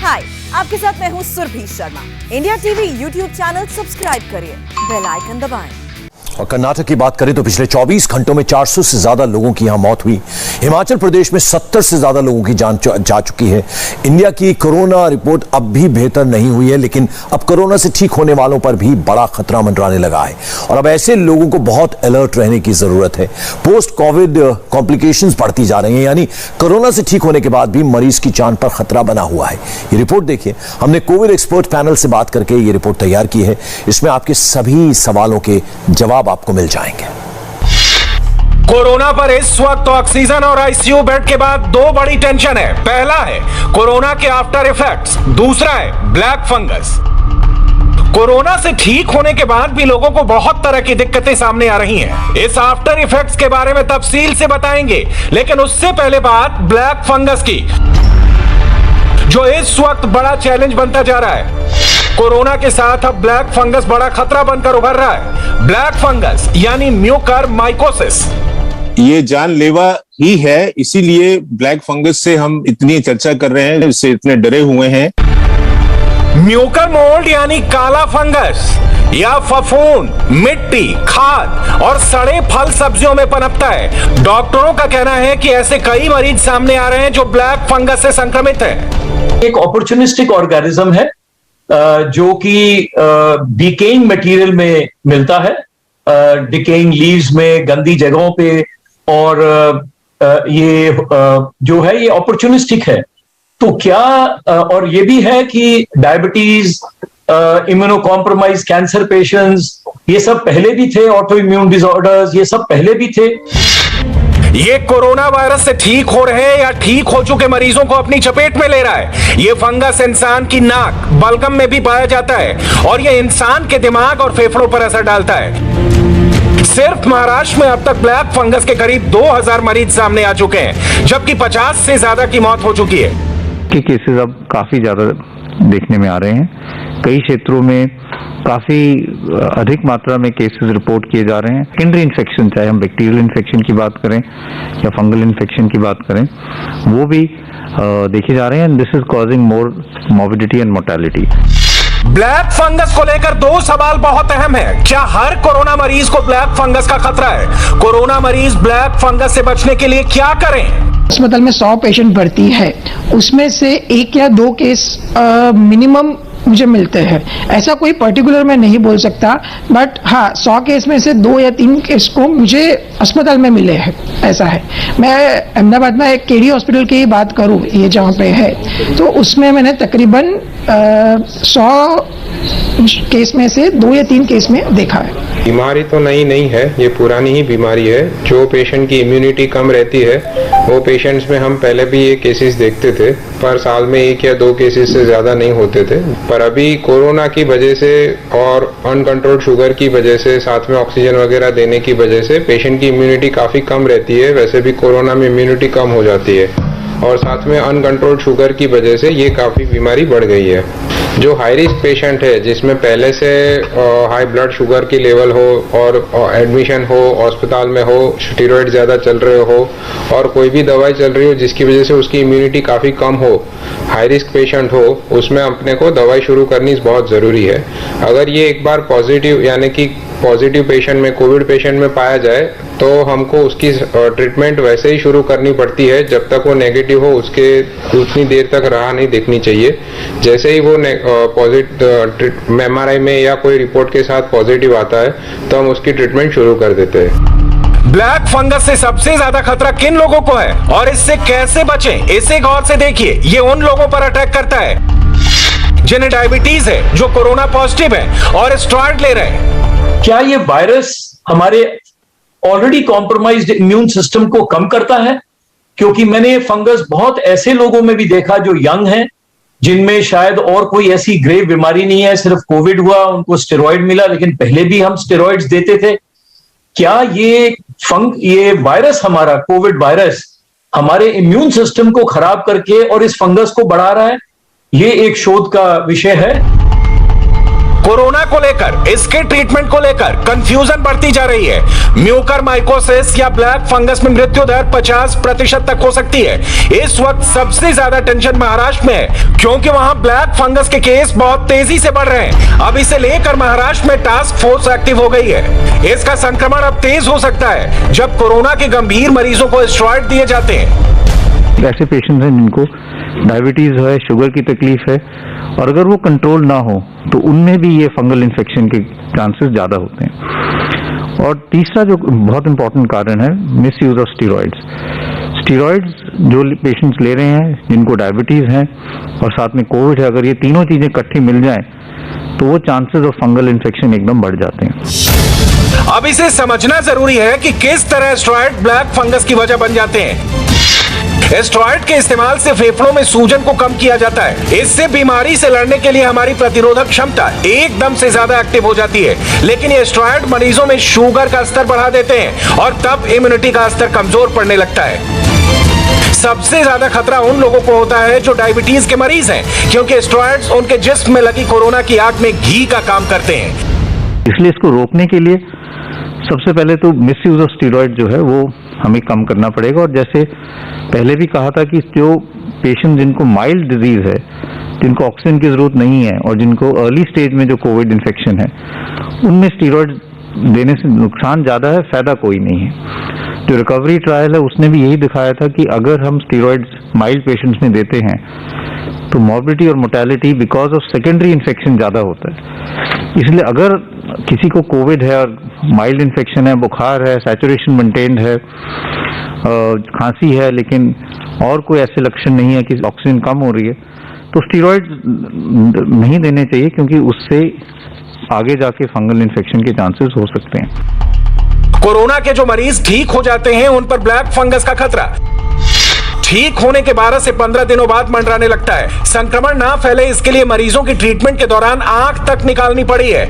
हाय, आपके साथ मैं हूँ Surabhi Sharma. India TV YouTube channel subscribe करिए, बेल आइकन दबाएं। और कर्नाटक की बात करें तो पिछले 24 घंटों में 400 से ज्यादा लोगों की यहां मौत हुई। हिमाचल प्रदेश में 70 से ज्यादा लोगों की जान जा चुकी है। इंडिया की कोरोना रिपोर्ट अब भी बेहतर नहीं हुई है, लेकिन अब कोरोना से ठीक होने वालों पर भी बड़ा खतरा मंडराने लगा है और अब ऐसे लोगों को बहुत अलर्ट रहने की जरूरत है। पोस्ट कोविड कॉम्प्लिकेशंस बढ़ती जा रही हैं, यानी कोरोना से ठीक होने के बाद भी मरीज की जान पर खतरा बना हुआ है। ये रिपोर्ट देखिए, हमने कोविड एक्सपर्ट पैनल से बात करके ये रिपोर्ट तैयार की है। इसमें आपके सभी सवालों के जवाब आपको मिल जाएंगे। कोरोना पर इस वक्त ऑक्सीजन और आईसीयू बेड के बाद दो बड़ी टेंशन है। पहला है कोरोना के आफ्टर इफेक्ट्स, दूसरा है ब्लैक फंगस। कोरोना से ठीक होने के बाद भी लोगों को बहुत तरह की दिक्कतें सामने आ रही हैं। इस आफ्टर इफेक्ट्स के बारे में तफसील से बताएंगे, लेकिन उससे पहले बात ब्लैक फंगस की, जो इस वक्त बड़ा चैलेंज बनता जा रहा है। कोरोना के साथ अब ब्लैक फंगस बड़ा खतरा बनकर उभर रहा है। ब्लैक फंगस यानी म्यूकरमाइकोसिस, ये जानलेवा ही है, इसीलिए ब्लैक फंगस से हम इतनी चर्चा कर रहे हैं, इससे इतने डरे हुए हैं। म्यूकर मोल्ड यानी काला फंगस या फफूंद मिट्टी, खाद और सड़े फल सब्जियों में पनपता है। डॉक्टरों का कहना है कि ऐसे कई मरीज सामने आ रहे हैं जो ब्लैक फंगस से संक्रमित हैं। एक अपॉर्चुनिस्टिक ऑर्गेनिज्म है जो कि डिकेइंग मटेरियल में मिलता है, डिकेइंग लीव्स में, गंदी जगहों पे, और ये जो है ये अपॉर्चुनिस्टिक है। तो क्या और ये भी है कि diabetes, immuno compromise cancer patients, ये सब पहले भी थे, ऑटो इम्यून डिसऑर्डर्स, ये सब पहले भी थे। ये कोरोना वायरस से ठीक हो रहे या ठीक हो चुके मरीजों को अपनी चपेट में ले रहा है। ये फंगस इंसान की नाक, बलगम में भी पाया जाता है और ये इंसान के दिमाग और फेफड़ों पर असर डालता है। सिर्फ महाराष्ट्र में अब तक ब्लैक फंगस के करीब 2000 मरीज सामने आ चुके हैं, जबकि 50 से ज्यादा की मौत हो चुकी है। के केसेस अब काफी ज्यादा देखने में आ रहे हैं। कई क्षेत्रों में काफी अधिक मात्रा में केसेस रिपोर्ट किए जा रहे हैं। सेकेंडरी इन्फेक्शन, चाहे हम बैक्टीरियल इन्फेक्शन की बात करें या फंगल इन्फेक्शन की बात करें, वो भी देखे जा रहे हैं। This is causing more morbidity and mortality. Black fungus को लेकर दो सवाल बहुत अहम है। क्या हर कोरोना मरीज को ब्लैक फंगस का खतरा है? कोरोना मरीज ब्लैक फंगस से बचने के लिए क्या करें? अस्पताल में 100 पेशेंट भर्ती है, उसमें से 1 या 2 केस मिनिमम मुझे मिलते हैं। ऐसा कोई पर्टिकुलर मैं नहीं बोल सकता, बट हाँ 100 केस में से 2 या 3 केस को मुझे अस्पताल में मिले हैं, ऐसा है। मैं अहमदाबाद में एक केडी हॉस्पिटल की बात करूँ, ये जहाँ पे है, तो उसमें मैंने तकरीबन 100 केस में से 2 या 3 केस में देखा है। बीमारी तो नहीं है, ये पुरानी ही बीमारी है। जो पेशेंट की इम्यूनिटी कम रहती है वो पेशेंट्स में हम पहले भी ये केसेस देखते थे, पर साल में 1 या 2 केसेस से ज्यादा नहीं होते थे। पर अभी कोरोना की वजह से और अनकंट्रोल्ड शुगर की वजह से, साथ में ऑक्सीजन वगैरह देने की वजह से पेशेंट की इम्यूनिटी काफी कम रहती है। वैसे भी कोरोना में इम्यूनिटी कम हो जाती है और साथ में अनकंट्रोल्ड शुगर की वजह से ये काफी बीमारी बढ़ गई है। जो हाई रिस्क पेशेंट है, जिसमें पहले से हाई ब्लड शुगर की लेवल हो और एडमिशन हो, अस्पताल में हो, स्टेरॉइड ज्यादा चल रहे हो और कोई भी दवाई चल रही हो जिसकी वजह से उसकी इम्यूनिटी काफी कम हो, हाई रिस्क पेशेंट हो, उसमें अपने को दवाई शुरू करनी बहुत जरूरी है। अगर ये एक बार पॉजिटिव यानी कि पॉजिटिव पेशेंट में, कोविड पेशेंट में पाया जाए, तो हमको उसकी ट्रीटमेंट वैसे ही शुरू करनी पड़ती है। जब तक वो नेगेटिव हो उसके उतनी देर तक राह नहीं देखनी चाहिए। जैसे ही वो पॉजिटिव एमआरआई में या कोई रिपोर्ट के साथ पॉजिटिव आता है तो हम उसकी ट्रीटमेंट शुरू कर देते हैं। ब्लैक फंगस से सबसे ज्यादा खतरा किन लोगों को है और इससे कैसे बचें, इसे गौर से देखिए। ये उन लोगों पर अटैक करता है जिन्हें डायबिटीज है, जो कोरोना पॉजिटिव है और स्टेरॉइड ले रहे हैं। क्या ये वायरस हमारे ऑलरेडी कॉम्प्रोमाइज्ड इम्यून सिस्टम को कम करता है? क्योंकि मैंने फंगस बहुत ऐसे लोगों में भी देखा जो यंग हैं, जिनमें शायद और कोई ऐसी ग्रेव बीमारी नहीं है, सिर्फ कोविड हुआ, उनको स्टेरॉइड मिला, लेकिन पहले भी हम स्टेरॉइड्स देते थे। क्या ये वायरस, हमारा कोविड वायरस, हमारे इम्यून सिस्टम को खराब करके और इस फंगस को बढ़ा रहा है? ये एक शोध का विषय है। कोरोना को लेकर, इसके ट्रीटमेंट को लेकर कंफ्यूजन बढ़ती जा रही है। म्यूकरमाइकोसिस या ब्लैक फंगस में मृत्यु दर 50% तक हो सकती है। इस वक्त सबसे ज्यादा टेंशन महाराष्ट्र में है, क्योंकि वहां ब्लैक फंगस के केस बहुत तेजी से बढ़ रहे हैं। अब इसे लेकर महाराष्ट्र में टास्क फोर्स एक्टिव हो गई है। इसका संक्रमण अब तेज हो सकता है जब कोरोना के गंभीर मरीजों को स्टेरॉइड दिए जाते हैं। ऐसे पेशेंट्स हैं जिनको डायबिटीज है, शुगर की तकलीफ है, और अगर वो कंट्रोल ना हो तो उनमें भी ये फंगल इन्फेक्शन के चांसेस ज्यादा होते हैं। और तीसरा जो बहुत इंपॉर्टेंट कारण है, miss use of steroids. Steroids जो पेशेंट्स ले रहे हैं, जिनको डायबिटीज है और साथ में कोविड है, अगर ये तीनों चीजें इकट्ठी मिल जाएं तो वो चांसेस ऑफ फंगल इन्फेक्शन एकदम बढ़ जाते हैं। अब इसे समझना जरूरी है कि किस तरह स्टेरॉइड ब्लैक फंगस की वजह बन जाते हैं। स्टेरॉइड के इस्तेमाल से फेफड़ों में सूजन को कम किया जाता है। इससे बीमारी से लड़ने के लिए हमारी प्रतिरोधक क्षमता एकदम से ज्यादा एक्टिव हो जाती है। लेकिन ये स्टेरॉइड मरीजों में शुगर का स्तर बढ़ा देते हैं और तब इम्यूनिटी का स्तर कमजोर पड़ने लगता है। सबसे ज्यादा खतरा उन लोगों को होता है जो डायबिटीज के मरीज हैं, क्योंकि स्टेरॉइड्स उनके जिस्म में लगी कोरोना की आग में घी का काम करते हैं। इसलिए इसको रोकने के लिए सबसे पहले तो मिस यूज ऑफ स्टीरॉइड जो है वो हमें कम करना पड़ेगा। और जैसे पहले भी कहा था कि जो पेशेंट जिनको माइल्ड डिजीज है, जिनको ऑक्सीजन की जरूरत नहीं है और जिनको अर्ली स्टेज में जो कोविड इन्फेक्शन है, उनमें स्टीरॉइड देने से नुकसान ज्यादा है, फायदा कोई नहीं है। जो रिकवरी ट्रायल है उसने भी यही दिखाया था कि अगर हम स्टीरॉइड्स माइल्ड पेशेंट्स में देते हैं तो मॉर्बिलिटी और mortality because of secondary infection ज्यादा होता है। इसलिए अगर किसी को कोविड है और माइल्ड इन्फेक्शन है, बुखार है, सैचुरेशन मेंटेन्ड है, खांसी है, लेकिन और कोई ऐसे लक्षण नहीं है कि ऑक्सीजन कम हो रही है, तो स्टीरॉइड नहीं देने चाहिए, क्योंकि उससे आगे जाके फंगल इन्फेक्शन के चांसेस हो सकते हैं। कोरोना के जो मरीज ठीक हो जाते हैं उन पर ब्लैक फंगस का खतरा ठीक होने के 12 से 15 दिनों बाद मंडराने लगता है। संक्रमण ना फैले इसके लिए मरीजों की ट्रीटमेंट के दौरान आंख तक निकालनी पड़ी है।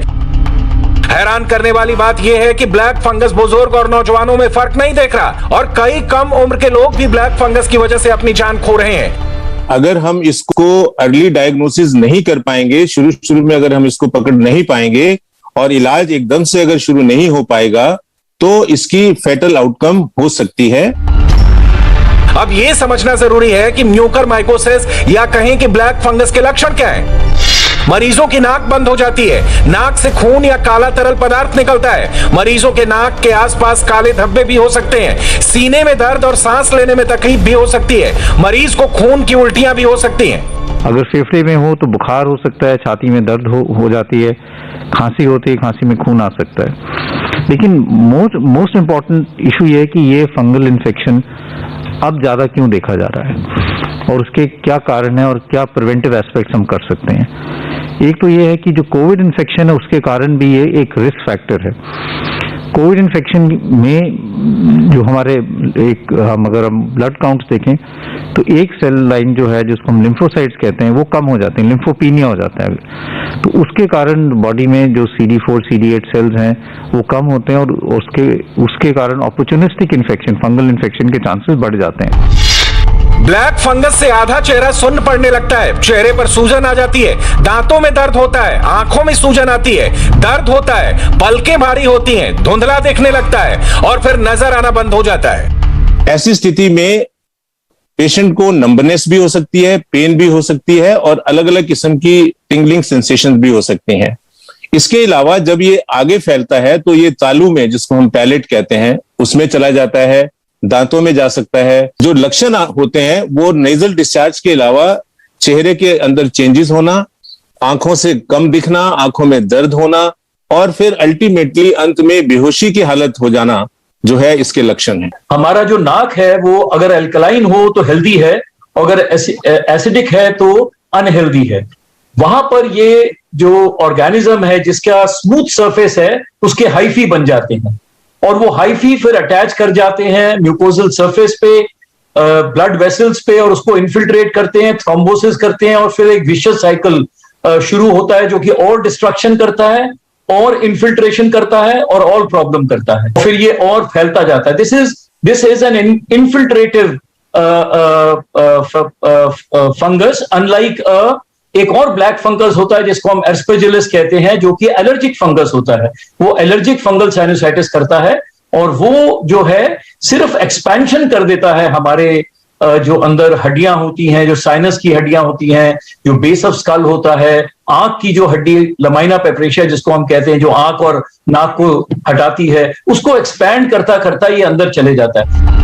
हैरान करने वाली बात यह है कि ब्लैक फंगस बुजुर्ग और नौजवानों में फर्क नहीं देख रहा और कई कम उम्र के लोग भी ब्लैक फंगस की वजह से अपनी जान खो रहे हैं। अगर हम इसको अर्ली डायग्नोसिस नहीं कर पाएंगे, शुरू में अगर हम इसको पकड़ नहीं पाएंगे और इलाज एकदम से अगर शुरू नहीं हो पाएगा तो इसकी फैटल आउटकम हो सकती है। अब यह समझना जरूरी है कि म्यूकरमाइकोसिस या कहें कि ब्लैक फंगस के लक्षण क्या हैं। मरीजों की नाक बंद हो जाती है, नाक से खून या काला तरल पदार्थ निकलता है। मरीजों के नाक के आसपास काले धब्बे भी हो सकते हैं। सीने में दर्द और सांस लेने में तकलीफ भी हो सकती है। मरीज को खून की उल्टियां भी हो सकती हैं। अगर फेफड़े में हो तो बुखार हो सकता है, छाती में दर्द हो जाती है, खांसी होती है, खांसी में खून आ सकता है। लेकिन मोस्ट इम्पॉर्टेंट इशू ये है कि ये फंगल इन्फेक्शन अब ज्यादा क्यों देखा जा रहा है और उसके क्या कारण है और क्या प्रिवेंटिव एस्पेक्ट्स हम कर सकते हैं। एक तो ये है कि जो कोविड इन्फेक्शन है उसके कारण भी ये एक रिस्क फैक्टर है। कोविड इन्फेक्शन में जो हमारे हम अगर हम ब्लड काउंट्स देखें तो एक सेल लाइन जो है जिसको हम लिम्फोसाइट्स कहते हैं वो कम हो जाते हैं, लिम्फोपीनिया हो जाता है। तो उसके कारण बॉडी में जो CD4 CD8 सेल्स हैं वो कम होते हैं और उसके कारण अपॉर्चुनिस्टिक इन्फेक्शन, फंगल इन्फेक्शन के चांसेस बढ़ जाते हैं। ब्लैक फंगस से आधा चेहरा सुन्न पड़ने लगता है, चेहरे पर सूजन आ जाती है, दांतों में दर्द होता है, आंखों में सूजन आती है, दर्द होता है, पलकें भारी होती हैं, धुंधला देखने लगता है और फिर नजर आना बंद हो जाता है। ऐसी स्थिति में पेशेंट को नंबनेस भी हो सकती है, पेन भी हो सकती है और अलग अलग किस्म की टिंगलिंग सेंसेशन भी हो सकती हैं। इसके अलावा जब ये आगे फैलता है तो ये तालू में, जिसको हम पैलेट कहते हैं, उसमें चला जाता है, दांतों में जा सकता है। जो लक्षण होते हैं वो नेजल डिस्चार्ज के अलावा चेहरे के अंदर चेंजेस होना, आंखों से कम दिखना, आंखों में दर्द होना और फिर अल्टीमेटली अंत में बेहोशी की हालत हो जाना जो है इसके लक्षण है। हमारा जो नाक है वो अगर अल्कलाइन हो तो हेल्दी है, अगर एसिडिक है तो अनहेल्दी है। वहां पर ये जो ऑर्गेनिज्म है जिसका स्मूथ सरफेस है उसके हाइफी बन जाते हैं और वो हाइफी फिर अटैच कर जाते हैं म्यूकोजल सरफेस पे, ब्लड वेसल्स पे और उसको इन्फिल्ट्रेट करते हैं, थ्रोम्बोसिस करते हैं और फिर एक विशियस साइकिल शुरू होता है जो कि और डिस्ट्रक्शन करता है और इन्फिल्ट्रेशन करता है और और प्रॉब्लम करता है, फिर ये और फैलता जाता है। This is an infiltrative fungus, unlike एक और ब्लैक फंगस होता है जिसको हम एस्परजिलस कहते हैं जो कि एलर्जिक फंगस होता है। वो एलर्जिक फंगल साइनोसाइटिस करता है और वो जो है सिर्फ एक्सपेंशन कर देता है हमारे जो अंदर हड्डियां होती हैं, जो साइनस की हड्डियां होती हैं, जो बेस ऑफ स्कल होता है, आंख की जो हड्डी लमाइना पेपरेशिया जिसको हम कहते हैं, जो आंख और नाक को हटाती है, उसको एक्सपैंड करता करता ये अंदर चले जाता है।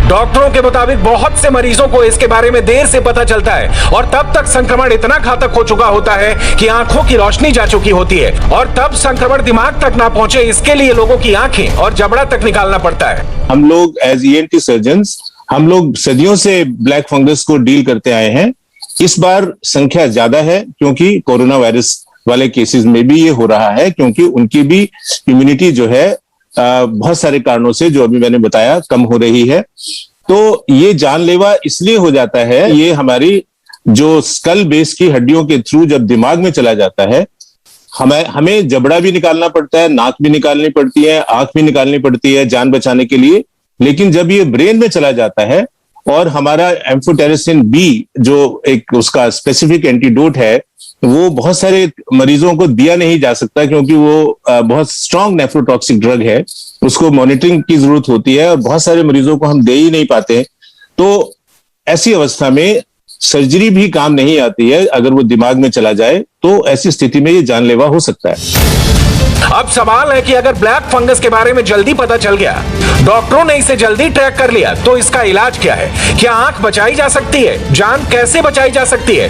डॉक्टरों के मुताबिक बहुत से मरीजों को इसके बारे में देर से पता चलता है और तब तक संक्रमण इतना घातक हो चुका होता है कि आंखों की रोशनी जा चुकी होती है और तब संक्रमण दिमाग तक ना पहुंचे, इसके लिए लोगों की आंखें और जबड़ा तक निकालना पड़ता है। हम लोग एज ENT सर्जन्स हम लोग सदियों से ब्लैक फंगस को डील करते आए हैं। इस बार संख्या ज्यादा है क्योंकि कोरोना वायरस वाले केसेस में भी ये हो रहा है, क्योंकि उनकी भी इम्यूनिटी जो है बहुत सारे कारणों से, जो अभी मैंने बताया, कम हो रही है। तो ये जानलेवा इसलिए हो जाता है, ये हमारी जो स्कल बेस की हड्डियों के थ्रू जब दिमाग में चला जाता है, हमें जबड़ा भी निकालना पड़ता है, नाक भी निकालनी पड़ती है, आंख भी निकालनी पड़ती है जान बचाने के लिए। लेकिन जब ये ब्रेन में चला जाता है और हमारा एम्फोटेरिसिन बी जो एक उसका स्पेसिफिक एंटीडोट है, वो बहुत सारे मरीजों को दिया नहीं जा सकता क्योंकि वो बहुत स्ट्रांग नेफ्रोटॉक्सिक ड्रग है, उसको मॉनिटरिंग की जरूरत होती है और बहुत सारे मरीजों को हम दे ही नहीं पाते। तो ऐसी अवस्था में सर्जरी भी काम नहीं आती है। अगर वो दिमाग में चला जाए तो ऐसी स्थिति में ये जानलेवा हो सकता है। अब सवाल है कि अगर ब्लैक फंगस के बारे में जल्दी पता चल गया, डॉक्टरों ने इसे जल्दी ट्रैक कर लिया, तो इसका इलाज क्या है? क्या आंख बचाई जा सकती है? जान कैसे बचाई जा सकती है?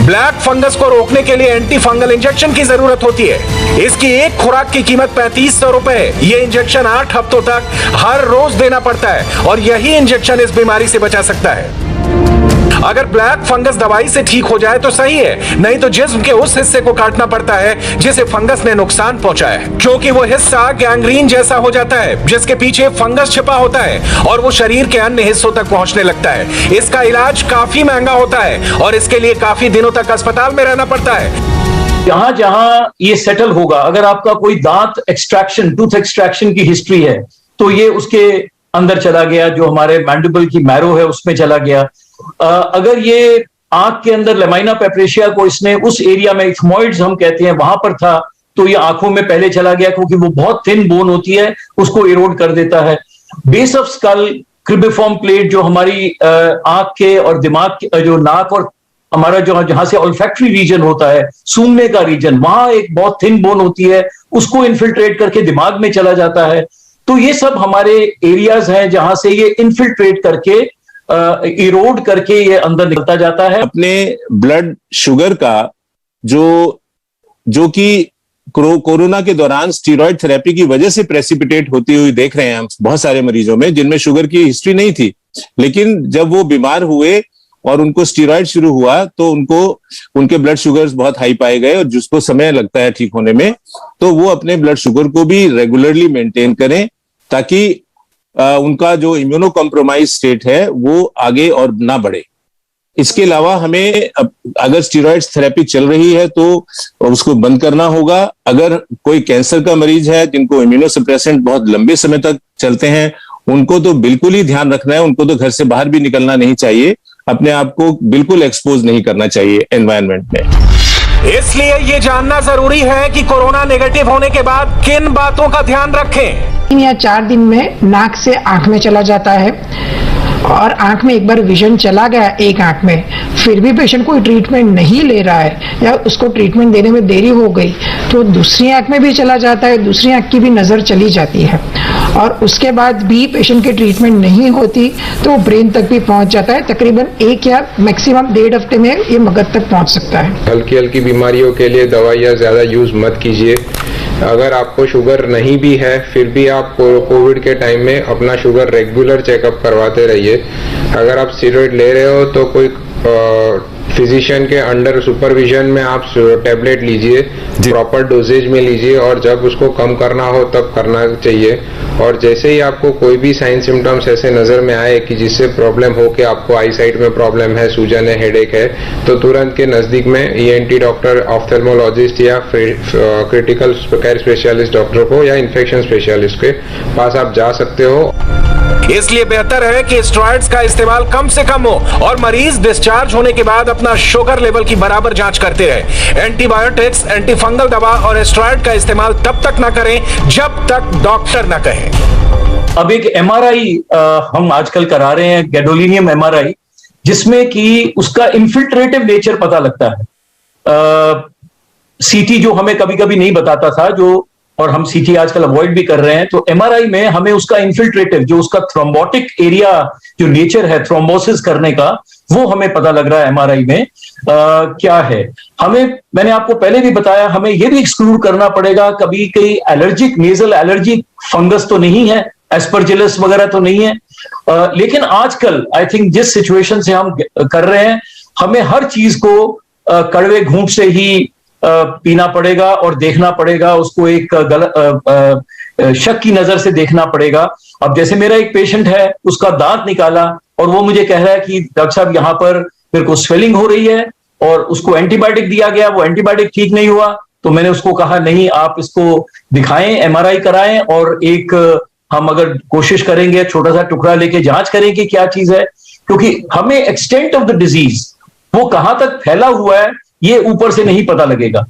ब्लैक फंगस को रोकने के लिए एंटी फंगल इंजेक्शन की जरूरत होती है। इसकी एक खुराक की कीमत 3500 रुपए है। ये इंजेक्शन 8 हफ्तों तक हर रोज देना पड़ता है और यही इंजेक्शन इस बीमारी से बचा सकता है। अगर ब्लैक फंगस दवाई से ठीक हो जाए तो सही है, नहीं तो जिस्म के उस हिस्से को काटना पड़ता है जिसे फंगस ने नुकसान पहुंचाया है, क्योंकि वो हिस्सा गैंग्रीन जैसा हो जाता है जिसके पीछे फंगस छिपा होता है और वो शरीर के अन्य हिस्सों तक पहुंचने लगता है। इसका इलाज काफी महंगा होता है और इसके लिए काफी दिनों तक अस्पताल में रहना पड़ता है। जहां जहां ये सेटल होगा, अगर आपका कोई दांत एक्सट्रैक्शन, टूथ एक्सट्रैक्शन की हिस्ट्री है, तो ये उसके अंदर चला गया, जो हमारे मैंडिबल की मैरो है उसमें चला गया। अगर ये आंख के अंदर लेमाइना पेपरेशिया को इसने उस एरिया में, इथमॉइड्स हम कहते हैं, वहां पर था, तो ये आंखों में पहले चला गया क्योंकि वो बहुत थिन बोन होती है, उसको इरोड कर देता है। बेस ऑफ स्कल क्रिबिफॉर्म प्लेट जो हमारी आंख के और दिमाग के, जो नाक और हमारा जो जहां से ऑल्फैक्टरी रीजन होता है, सूंघने का रीजन, वहां एक बहुत थिन बोन होती है, उसको इन्फिल्ट्रेट करके दिमाग में चला जाता है। तो ये सब हमारे एरियाज हैं जहां से ये इन्फिल्ट्रेट करके इरोड करके ये अंदर निकलता जाता है। अपने ब्लड शुगर का जो कि कोरोना के दौरान स्टीरॉयड थेरेपी की वजह से प्रेसिपिटेट होती हुई देख रहे हैं हम बहुत सारे मरीजों में जिनमें शुगर की हिस्ट्री नहीं थी, लेकिन जब वो बीमार हुए और उनको स्टीरॉयड शुरू हुआ तो उनके ब्लड शुगर्स बहुत हाई पाए गए और जिसको समय लगता है ठीक होने में, तो वो अपने ब्लड शुगर को भी रेगुलरली मेंटेन करें ताकि उनका जो इम्यूनो कॉम्प्रोमाइज स्टेट है वो आगे और ना बढ़े। इसके अलावा हमें अगर स्टीरॉयड्स थेरेपी चल रही है तो उसको बंद करना होगा। अगर कोई कैंसर का मरीज है जिनको इम्यूनो सप्रेसेंट बहुत लंबे समय तक चलते हैं, उनको तो बिल्कुल ही ध्यान रखना है, उनको तो घर से बाहर भी निकलना नहीं चाहिए, अपने आप को बिल्कुल एक्सपोज नहीं करना चाहिए एनवायरनमेंट में। इसलिए ये जानना जरूरी है कि कोरोना नेगेटिव होने के बाद किन बातों का ध्यान रखें। 3 या 4 दिन में नाक से आंख में चला जाता है और आंख में एक बार विजन चला गया एक आंख में, फिर भी पेशेंट कोई ट्रीटमेंट नहीं ले रहा है या उसको ट्रीटमेंट देने में देरी हो गई तो दूसरी आंख में भी चला जाता है, दूसरी आंख की भी नजर चली जाती है और उसके बाद भी पेशेंट की ट्रीटमेंट नहीं होती तो ब्रेन तक भी पहुंच जाता है। तकरीबन 1 या मैक्सिमम 1.5 हफ्ते में ये मगज तक पहुंच सकता है। हल्की हल्की बीमारियों के लिए दवाइयाँ ज्यादा यूज मत कीजिए। अगर आपको शुगर नहीं भी है फिर भी आप कोविड के टाइम में अपना शुगर रेगुलर चेकअप करवाते रहिए। अगर आप स्टेरॉइड ले रहे हो तो कोई फिजिशियन के अंडर सुपरविजन में आप टैबलेट लीजिए, प्रॉपर डोजेज में लीजिए और जब उसको कम करना हो तब करना चाहिए। और जैसे ही आपको कोई भी साइन सिम्टम्स ऐसे नजर में आए कि जिससे प्रॉब्लम हो कि आपको आई साइट में प्रॉब्लम है, सूजन है, हेडेक है, तो तुरंत के नजदीक में ENT डॉक्टर, ऑफ्थेल्मोलॉजिस्ट या क्रिटिकल केयर स्पेशलिस्ट डॉक्टर को या इन्फेक्शन स्पेशलिस्ट के पास आप जा सकते हो। इसलिए बेहतर है कि स्टेरॉइड्स का इस्तेमाल कम से कम हो और मरीज डिस्चार्ज होने के बाद अपना शुगर लेवल की बराबर जांच करते रहे। एंटीबायोटिक्स, एंटीफंगल दवा और स्टेरॉइड का इस्तेमाल तब तक ना करें जब तक डॉक्टर ना कहे। अब एक एमआरआई हम आजकल करा रहे हैं, गैडोलिनियम एमआरआई, जिसमें कि उसका इन्फिल्ट्रेटिव नेचर पता लगता है। सीटी जो हमें कभी कभी नहीं बताता था, जो और हम सीटी आजकल अवॉइड भी कर रहे हैं, तो एमआरआई में हमें उसका इन्फिल्ट्रेटिव, जो उसका थ्रोम्बोटिक एरिया जो नेचर है थ्रोम्बोसिस करने का, वो हमें पता लग रहा है एमआरआई में क्या है। मैंने आपको पहले भी बताया, हमें यह भी एक्सक्लूड करना पड़ेगा कभी कहीं एलर्जिक, नेजल एलर्जिक फंगस तो नहीं है, एस्परजिलस वगैरह तो नहीं है। लेकिन आजकल आई थिंक जिस सिचुएशन से हम कर रहे हैं, हमें हर चीज को कड़वे घूंट से ही पीना पड़ेगा और देखना पड़ेगा, उसको एक शक की नजर से देखना पड़ेगा। अब जैसे मेरा एक पेशेंट है, उसका दांत निकाला और वो मुझे कह रहा है कि डॉक्टर साहब यहाँ पर मेरे को स्वेलिंग हो रही है, और उसको एंटीबायोटिक दिया गया, वो एंटीबायोटिक ठीक नहीं हुआ, तो मैंने उसको कहा नहीं, आप इसको दिखाएं, एमआरआई कराएं, और एक हम अगर कोशिश करेंगे छोटा सा टुकड़ा लेके जांच करें कि क्या चीज है, क्योंकि हमें एक्सटेंट ऑफ द डिजीज, वो कहां तक फैला हुआ है, ये ऊपर से नहीं पता लगेगा।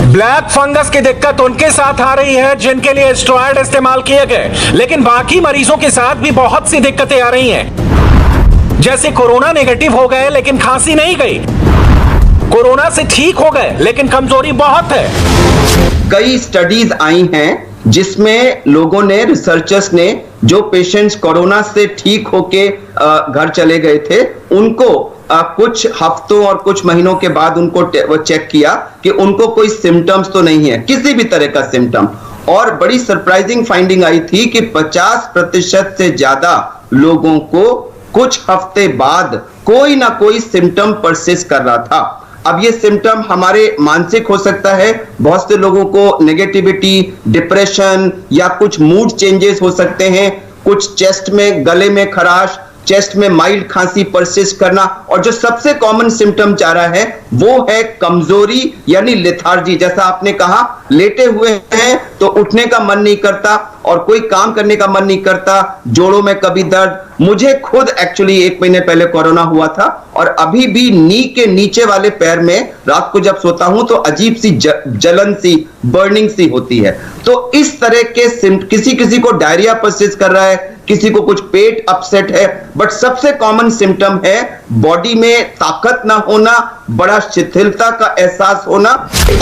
ब्लैक फंगस की दिक्कत उनके साथ आ रही है जिनके लिए स्टेरॉइड इस्तेमाल किए गए, लेकिन बाकी मरीजों के साथ भी बहुत सी दिक्कतें आ रही हैं। जैसे कोरोना नेगेटिव हो गए लेकिन खांसी नहीं गई, कोरोना से ठीक हो गए लेकिन कमजोरी बहुत है। कई स्टडीज आई हैं जिसमें लोगों ने, रिसर्चर्स ने, जो पेशेंट्स कोरोना से ठीक होके घर चले गए थे, उनको कुछ हफ्तों और कुछ महीनों के बाद उनको वो चेक किया कि उनको कोई सिम्टम्स तो नहीं है, किसी भी तरह का सिम्टम, और बड़ी सरप्राइजिंग फाइंडिंग आई थी कि 50% से ज्यादा लोगों को कुछ हफ्ते बाद कोई ना कोई सिम्टम परसिस्ट कर रहा था। अब ये सिम्टम हमारे मानसिक हो सकता है, बहुत से लोगों को नेगेटिविटी, डिप्रेशन या कुछ मूड चेंजेस हो सकते हैं, कुछ चेस्ट में, गले में खराश, चेस्ट में माइल्ड खांसी परसिस्ट करना, और जो सबसे कॉमन सिम्टम जा रहा है वो है कमजोरी यानी लेथार्जी। जैसा आपने कहा, लेटे हुए हैं तो उठने का मन नहीं करता और कोई काम करने का मन नहीं करता, जोड़ों में कभी दर्द। मुझे खुद एक्चुअली 1 महीने पहले कोरोना हुआ था और अभी भी नी के नीचे वाले पैर में रात को जब सोता हूं तो अजीब सी जलन सी, बर्निंग सी होती है। तो इस तरह के किसी को डायरिया परसिस्ट कर रहा है, किसी को कुछ पेट अपसेट है, बट सबसे कॉमन सिम्टम है बॉडी में ताकत ना होना, बड़ा शिथिलता का एहसास होना।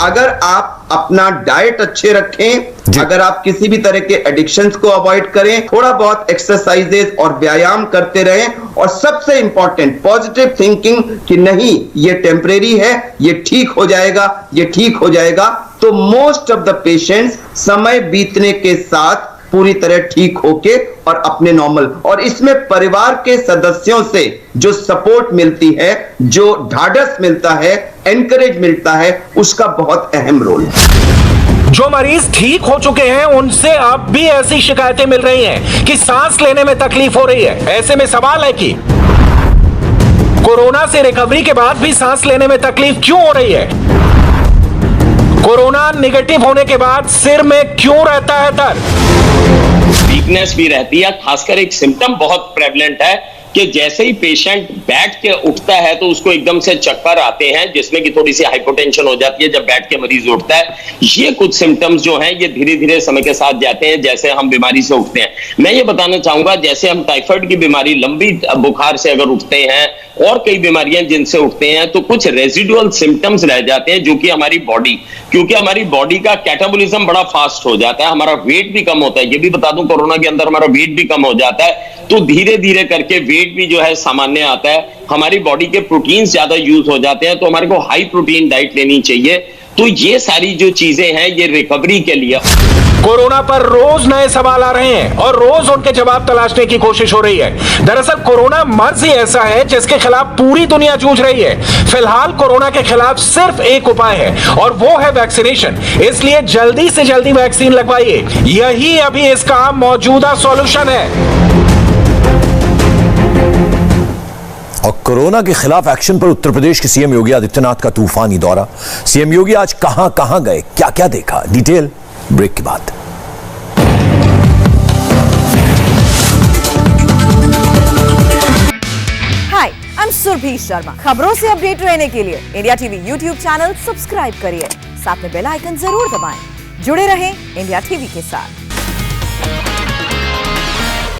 अगर आप अपना डाइट अच्छे रखें, अगर आप किसी भी तरह के एडिक्शंस को अवॉइड करें, थोड़ा बहुत एक्सरसाइजेस और व्यायाम करते रहें, और सबसे इंपॉर्टेंट पॉजिटिव थिंकिंग कि नहीं ये टेम्परेरी है, ये ठीक हो जाएगा, ये ठीक हो जाएगा, तो मोस्ट ऑफ द पेशेंट्स समय बीतने के साथ पूरी तरह ठीक होके और अपने नॉर्मल, और इसमें परिवार के सदस्यों से जो सपोर्ट मिलती है, जो ढाढ़स मिलता है, एनकरेज मिलता है, उसका बहुत अहम रोल है। जो मरीज ठीक हो चुके हैं उनसे अब भी ऐसी शिकायतें मिल रही हैं कि सांस लेने में तकलीफ हो रही है। ऐसे में सवाल है कि कोरोना से रिकवरी के बाद भी सांस लेने में तकलीफ क्यों हो रही है? कोरोना नेगेटिव होने के बाद सिर में क्यों रहता है दर्द? वीकनेस भी रहती है, खासकर एक सिम्टम बहुत प्रेवलेंट है कि जैसे ही पेशेंट बैठ के उठता है तो उसको एकदम से चक्कर आते हैं, जिसमें कि थोड़ी सी हाइपोटेंशन हो जाती है जब बैठ के मरीज उठता है। ये कुछ सिम्टम्स जो हैं ये धीरे धीरे समय के साथ जाते हैं जैसे हम बीमारी से उठते हैं। मैं ये बताना चाहूंगा, जैसे हम टाइफाइड की बीमारी, लंबी बुखार से अगर उठते हैं और कई बीमारियां जिनसे उठते हैं, तो कुछ रेजिडुअल सिम्टम्स रह जाते हैं जो कि हमारी बॉडी, क्योंकि हमारी बॉडी का कैटाबॉलिज्म बड़ा फास्ट हो जाता है, हमारा वेट भी कम होता है। ये भी बता दूं, कोरोना के अंदर हमारा वेट भी कम हो जाता है, तो धीरे धीरे करके वेट भी जो है सामान्य आता है। हमारी बॉडी के प्रोटीन ज्यादा यूज हो जाते हैं, तो हमारे को हाई प्रोटीन डाइट लेनी चाहिए। तो ये सारी जो चीजें हैं ये रिकवरी के लिए। कोरोना पर रोज नए सवाल आ रहे हैं और रोज उनके जवाब तलाशने की कोशिश हो रही है। दरअसल कोरोना मर्ज ही ऐसा है जिसके खिलाफ पूरी दुनिया जूझ रही है। फिलहाल कोरोना के खिलाफ सिर्फ एक उपाय है और वो है वैक्सीनेशन। इसलिए जल्दी से जल्दी वैक्सीन लगवाइए, यही अभी इसका मौजूदा सॉल्यूशन है। और कोरोना के खिलाफ एक्शन पर उत्तर प्रदेश के सीएम योगी आदित्यनाथ का तूफानी दौरा। सीएम योगी आज कहां कहां गए, क्या क्या देखा, डिटेल ब्रेक के बाद। सुरभि शर्मा। खबरों से अपडेट रहने के लिए India TV YouTube channel subscribe करिए, साथ में बेल आइकन जरूर दबाएं। जुड़े रहें इंडिया टीवी के साथ।